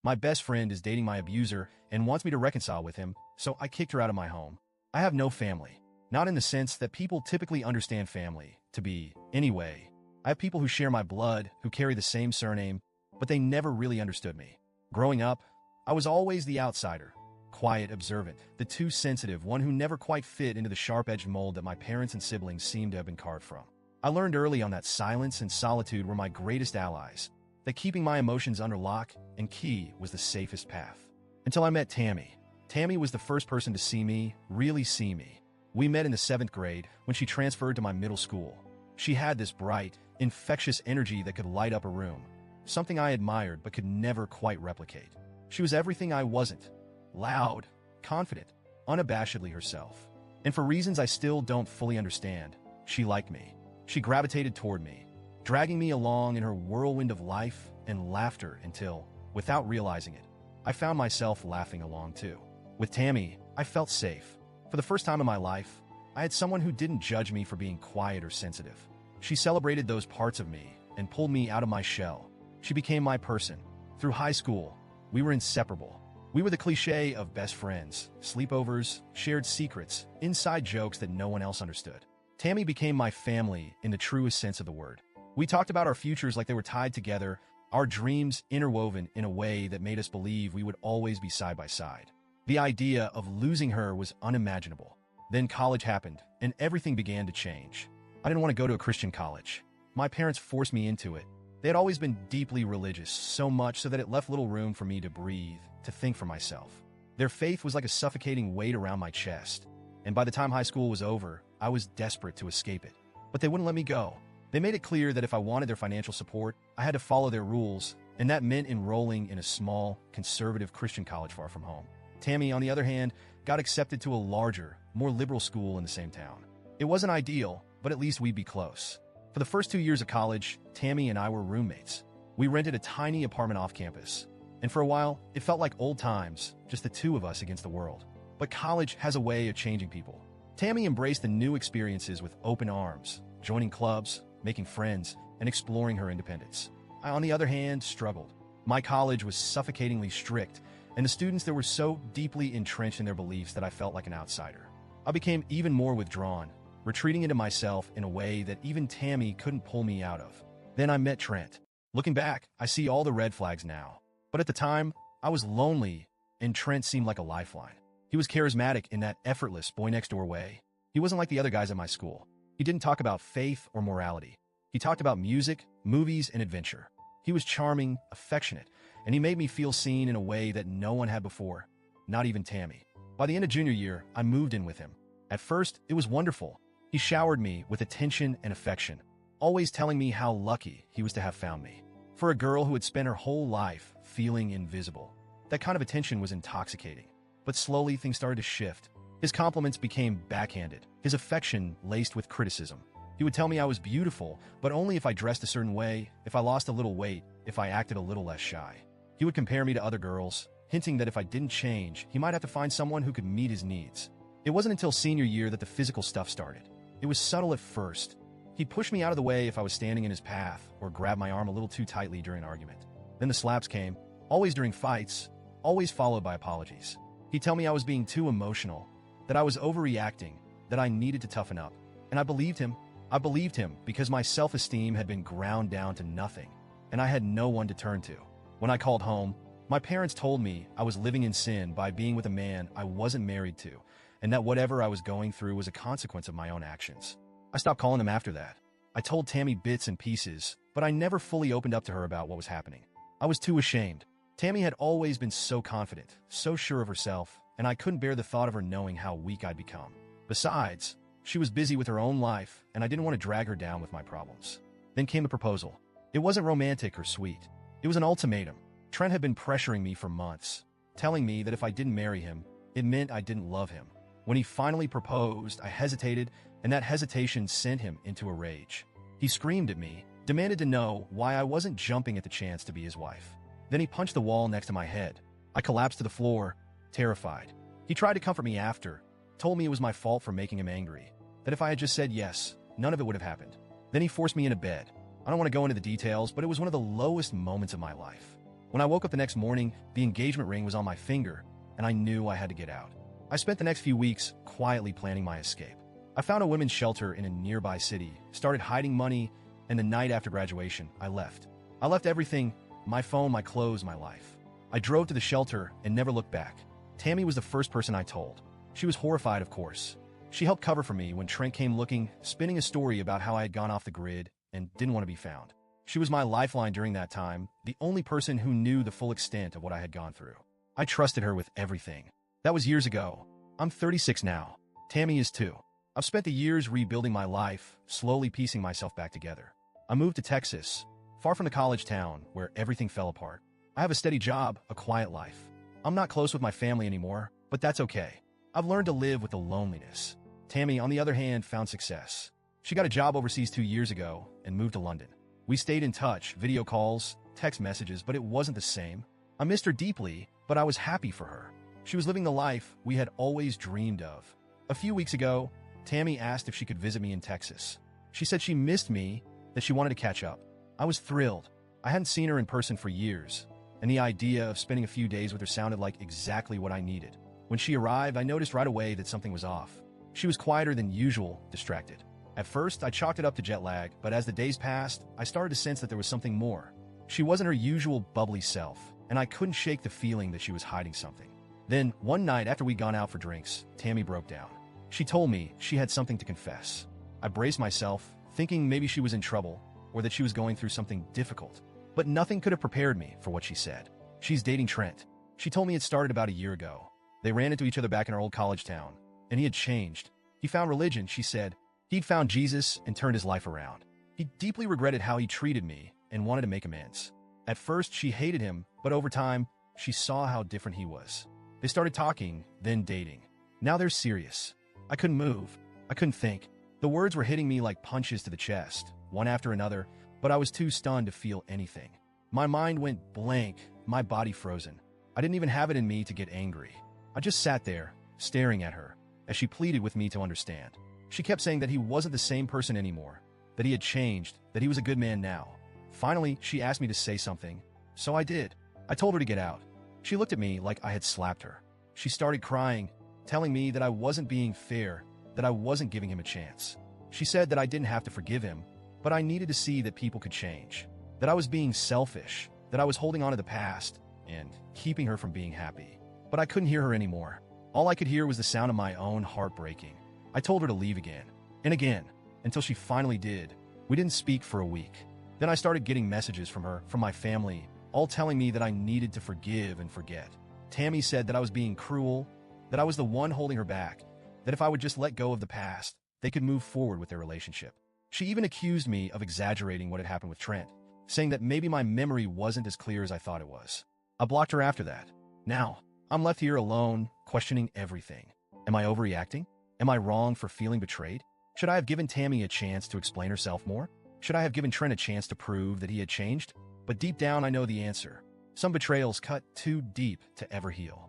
My best friend is dating my abuser and wants me to reconcile with him, so I kicked her out of my home. I have no family. Not in the sense that people typically understand family to be, anyway. I have people who share my blood, who carry the same surname, but they never really understood me. Growing up, I was always the outsider. Quiet, observant, the too sensitive, one who never quite fit into the sharp-edged mold that my parents and siblings seemed to have been carved from. I learned early on that silence and solitude were my greatest allies, that keeping my emotions under lock and key was the safest path. Until I met Tammy. Tammy was the first person to see me, really see me. We met in the 7th grade when she transferred to my middle school. She had this bright, infectious energy that could light up a room, something I admired but could never quite replicate. She was everything I wasn't. Loud, confident, unabashedly herself. And for reasons I still don't fully understand, she liked me. She gravitated toward me, dragging me along in her whirlwind of life and laughter until, without realizing it, I found myself laughing along too. With Tammy, I felt safe. For the first time in my life, I had someone who didn't judge me for being quiet or sensitive. She celebrated those parts of me and pulled me out of my shell. She became my person. Through high school, we were inseparable. We were the cliché of best friends, sleepovers, shared secrets, inside jokes that no one else understood. Tammy became my family in the truest sense of the word. We talked about our futures like they were tied together, our dreams interwoven in a way that made us believe we would always be side by side. The idea of losing her was unimaginable. Then college happened, and everything began to change. I didn't want to go to a Christian college. My parents forced me into it. They had always been deeply religious, so much so that it left little room for me to breathe, to think for myself. Their faith was like a suffocating weight around my chest, and by the time high school was over, I was desperate to escape it. But they wouldn't let me go. They made it clear that if I wanted their financial support, I had to follow their rules, and that meant enrolling in a small, conservative Christian college far from home. Tammy, on the other hand, got accepted to a larger, more liberal school in the same town. It wasn't ideal, but at least we'd be close. For the first 2 years of college, Tammy and I were roommates. We rented a tiny apartment off campus. And for a while, it felt like old times, just the two of us against the world. But college has a way of changing people. Tammy embraced the new experiences with open arms, joining clubs, making friends, and exploring her independence. I, on the other hand, struggled. My college was suffocatingly strict, and the students there were so deeply entrenched in their beliefs that I felt like an outsider. I became even more withdrawn, retreating into myself in a way that even Tammy couldn't pull me out of. Then I met Trent. Looking back, I see all the red flags now. But at the time, I was lonely, and Trent seemed like a lifeline. He was charismatic in that effortless boy-next-door way. He wasn't like the other guys at my school. He didn't talk about faith or morality. He talked about music, movies, and adventure. He was charming, affectionate, and he made me feel seen in a way that no one had before, not even Tammy. By the end of junior year, I moved in with him. At first, it was wonderful. He showered me with attention and affection, always telling me how lucky he was to have found me. For a girl who had spent her whole life feeling invisible, that kind of attention was intoxicating. But slowly things started to shift. His compliments became backhanded, his affection laced with criticism. He would tell me I was beautiful, but only if I dressed a certain way, if I lost a little weight, if I acted a little less shy. He would compare me to other girls, hinting that if I didn't change, he might have to find someone who could meet his needs. It wasn't until senior year that the physical stuff started. It was subtle at first. He'd push me out of the way if I was standing in his path, or grab my arm a little too tightly during an argument. Then the slaps came, always during fights, always followed by apologies. He'd tell me I was being too emotional, that I was overreacting, that I needed to toughen up. And I believed him. I believed him because my self-esteem had been ground down to nothing, and I had no one to turn to. When I called home, my parents told me I was living in sin by being with a man I wasn't married to, and that whatever I was going through was a consequence of my own actions. I stopped calling them after that. I told Tammy bits and pieces, but I never fully opened up to her about what was happening. I was too ashamed. Tammy had always been so confident, so sure of herself, and I couldn't bear the thought of her knowing how weak I'd become. Besides, she was busy with her own life, and I didn't want to drag her down with my problems. Then came the proposal. It wasn't romantic or sweet. It was an ultimatum. Trent had been pressuring me for months, telling me that if I didn't marry him, it meant I didn't love him. When he finally proposed, I hesitated, and that hesitation sent him into a rage. He screamed at me, demanded to know why I wasn't jumping at the chance to be his wife. Then he punched the wall next to my head. I collapsed to the floor, terrified. He tried to comfort me after, told me it was my fault for making him angry, that if I had just said yes, none of it would have happened. Then he forced me into bed. I don't want to go into the details, but it was one of the lowest moments of my life. When I woke up the next morning, the engagement ring was on my finger, and I knew I had to get out. I spent the next few weeks quietly planning my escape. I found a women's shelter in a nearby city, started hiding money, and the night after graduation, I left. I left everything: my phone, my clothes, my life. I drove to the shelter and never looked back. Tammy was the first person I told. She was horrified, of course. She helped cover for me when Trent came looking, spinning a story about how I had gone off the grid and didn't want to be found. She was my lifeline during that time, the only person who knew the full extent of what I had gone through. I trusted her with everything. That was years ago. I'm 36 now. Tammy is too. I've spent the years rebuilding my life, slowly piecing myself back together. I moved to Texas, far from the college town where everything fell apart. I have a steady job, a quiet life. I'm not close with my family anymore, but that's okay. I've learned to live with the loneliness. Tammy, on the other hand, found success. She got a job overseas 2 years ago and moved to London. We stayed in touch, video calls, text messages, but it wasn't the same. I missed her deeply, but I was happy for her. She was living the life we had always dreamed of. A few weeks ago, Tammy asked if she could visit me in Texas. She said she missed me, that she wanted to catch up. I was thrilled. I hadn't seen her in person for years, and the idea of spending a few days with her sounded like exactly what I needed. When she arrived, I noticed right away that something was off. She was quieter than usual, distracted. At first, I chalked it up to jet lag, but as the days passed, I started to sense that there was something more. She wasn't her usual bubbly self, and I couldn't shake the feeling that she was hiding something. Then, one night after we'd gone out for drinks, Tammy broke down. She told me she had something to confess. I braced myself, thinking maybe she was in trouble, or that she was going through something difficult. But nothing could have prepared me for what she said. She's dating Trent. She told me it started about a year ago. They ran into each other back in our old college town, and he had changed. He found religion, she said. He'd found Jesus and turned his life around. He deeply regretted how he treated me and wanted to make amends. At first, she hated him, but over time, she saw how different he was. They started talking, then dating. Now they're serious. I couldn't move. I couldn't think. The words were hitting me like punches to the chest, one after another, but I was too stunned to feel anything. My mind went blank, my body frozen. I didn't even have it in me to get angry. I just sat there, staring at her, as she pleaded with me to understand. She kept saying that he wasn't the same person anymore, that he had changed, that he was a good man now. Finally, she asked me to say something, so I did. I told her to get out. She looked at me like I had slapped her. She started crying, telling me that I wasn't being fair, that I wasn't giving him a chance. She said that I didn't have to forgive him, but I needed to see that people could change, that I was being selfish, that I was holding on to the past and keeping her from being happy. But I couldn't hear her anymore. All I could hear was the sound of my own heart breaking. I told her to leave again, and again, until she finally did. We didn't speak for a week. Then I started getting messages from her, from my family, all telling me that I needed to forgive and forget. Tammy said that I was being cruel, that I was the one holding her back, that if I would just let go of the past, they could move forward with their relationship. She even accused me of exaggerating what had happened with Trent, saying that maybe my memory wasn't as clear as I thought it was. I blocked her after that. Now, I'm left here alone, questioning everything. Am I overreacting? Am I wrong for feeling betrayed? Should I have given Tammy a chance to explain herself more? Should I have given Trent a chance to prove that he had changed? But deep down, I know the answer. Some betrayals cut too deep to ever heal.